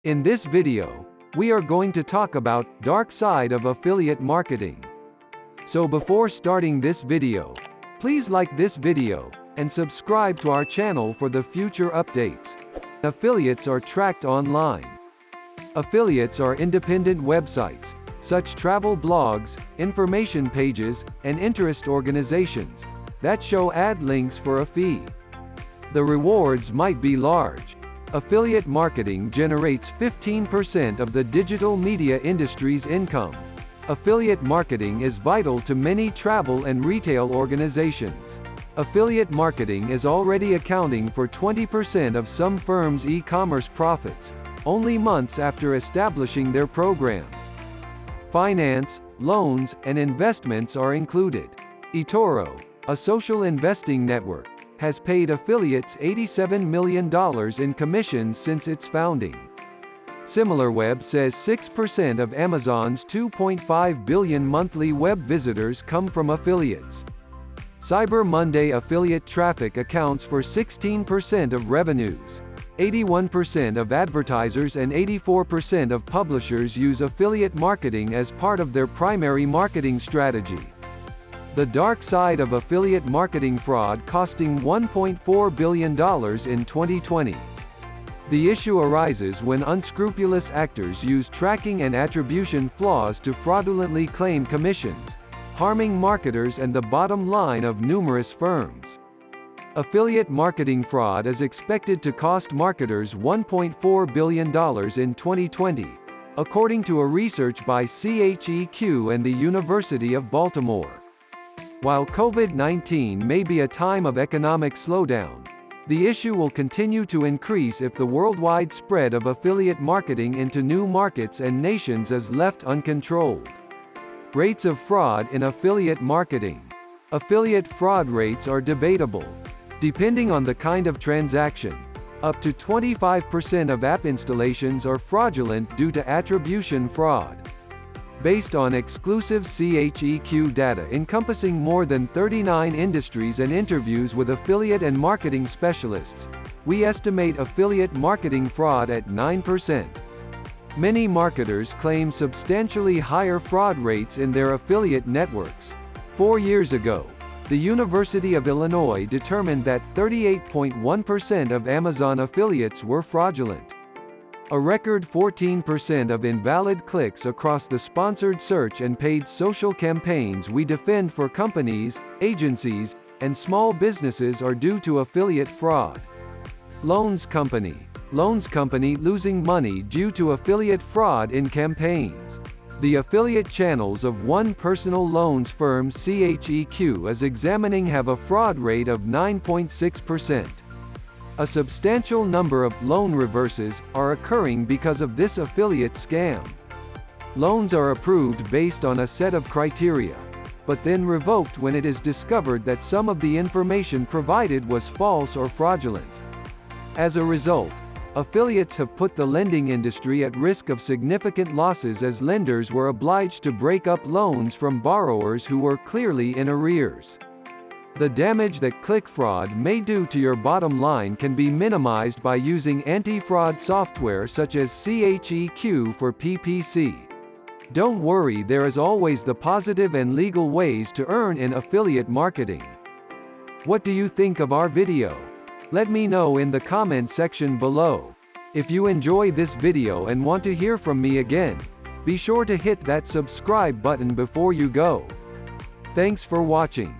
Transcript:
In this video, we are going to talk about dark side of affiliate marketing. So before starting this video, please like this video and subscribe to our channel for the future updates. Affiliates are tracked online. Affiliates are independent websites, such travel blogs, information pages, and interest organizations that show ad links for a fee. The rewards might be large. Affiliate marketing generates 15% of the digital media industry's income. Affiliate marketing is vital to many travel and retail organizations. Affiliate marketing is already accounting for 20% of some firms' e-commerce profits, only months after establishing their programs. Finance, loans, and investments are included. eToro, a social investing network, has paid affiliates $87 million in commissions since its founding. SimilarWeb says 6% of Amazon's 2.5 billion monthly web visitors come from affiliates. Cyber Monday affiliate traffic accounts for 16% of revenues. 81% of advertisers and 84% of publishers use affiliate marketing as part of their primary marketing strategy. The dark side of affiliate marketing fraud costing $1.4 billion in 2020. The issue arises when unscrupulous actors use tracking and attribution flaws to fraudulently claim commissions, harming marketers and the bottom line of numerous firms. Affiliate marketing fraud is expected to cost marketers $1.4 billion in 2020, according to a research by CHEQ and the University of Baltimore. While COVID-19 may be a time of economic slowdown, the issue will continue to increase if the worldwide spread of affiliate marketing into new markets and nations is left uncontrolled. Rates of fraud in affiliate marketing. Affiliate fraud rates are debatable. Depending on the kind of transaction, up to 25% of app installations are fraudulent due to attribution fraud. Based on exclusive CHEQ data encompassing more than 39 industries and interviews with affiliate and marketing specialists, we estimate affiliate marketing fraud at 9%. Many marketers claim substantially higher fraud rates in their affiliate networks. 4 years ago, the University of Illinois determined that 38.1% of Amazon affiliates were fraudulent. A record 14% of invalid clicks across the sponsored search and paid social campaigns we defend for companies, agencies, and small businesses are due to affiliate fraud. Loans company losing money due to affiliate fraud in campaigns. The affiliate channels of one personal loans firm CHEQ is examining have a fraud rate of 9.6%. A substantial number of loan reverses are occurring because of this affiliate scam. Loans are approved based on a set of criteria, but then revoked when it is discovered that some of the information provided was false or fraudulent. As a result, affiliates have put the lending industry at risk of significant losses as lenders were obliged to break up loans from borrowers who were clearly in arrears. The damage that click fraud may do to your bottom line can be minimized by using anti-fraud software such as CHEQ for PPC. Don't worry, there is always the positive and legal ways to earn in affiliate marketing. What do you think of our video? Let me know in the comment section below. If you enjoy this video and want to hear from me again, be sure to hit that subscribe button before you go. Thanks for watching.